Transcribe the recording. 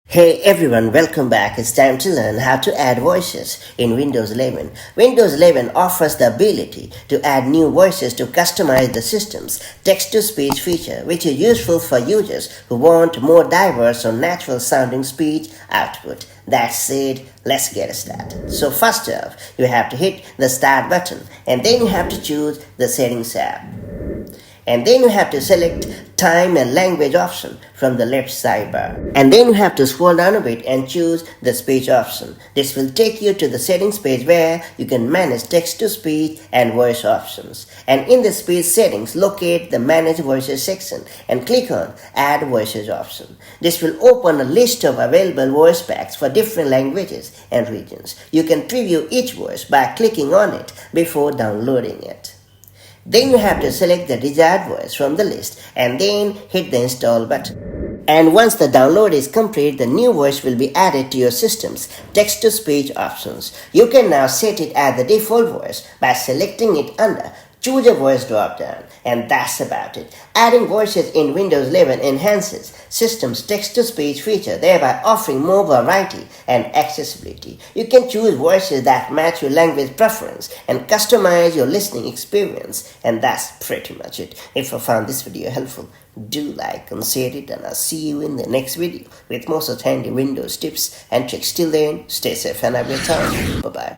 Hey everyone, welcome back. It's time to learn how to add voices in Windows 11. Windows 11 offers the ability to add new voices to customize the system's text-to-speech feature, which is useful for users who want more diverse or natural sounding speech output. That said, let's get started. So first off, you have to hit the Start button and then you have to choose the Settings tab. And then you have to select Time and Language option from the left sidebar. And then you have to scroll down a bit and choose the Speech option. This will take you to the settings page where you can manage text-to-speech and voice options. And in the speech settings, locate the Manage Voices section and click on Add Voices option. This will open a list of available voice packs for different languages and regions. You can preview each voice by clicking on it before downloading it. Then you have to select the desired voice from the list and then hit the Install button. And once the download is complete, the new voice will be added to your system's text-to-speech options. You can now set it as the default voice by selecting it under Choose a Voice drop-down. And that's about it. Adding voices in Windows 11 enhances system's text-to-speech feature, thereby offering more variety and accessibility. You can choose voices that match your language preference and customize your listening experience. And that's pretty much it. If you found this video helpful, do like and share it, and I'll see you in the next video with more such handy Windows tips and tricks. Till then, stay safe and have a good time. Bye-bye.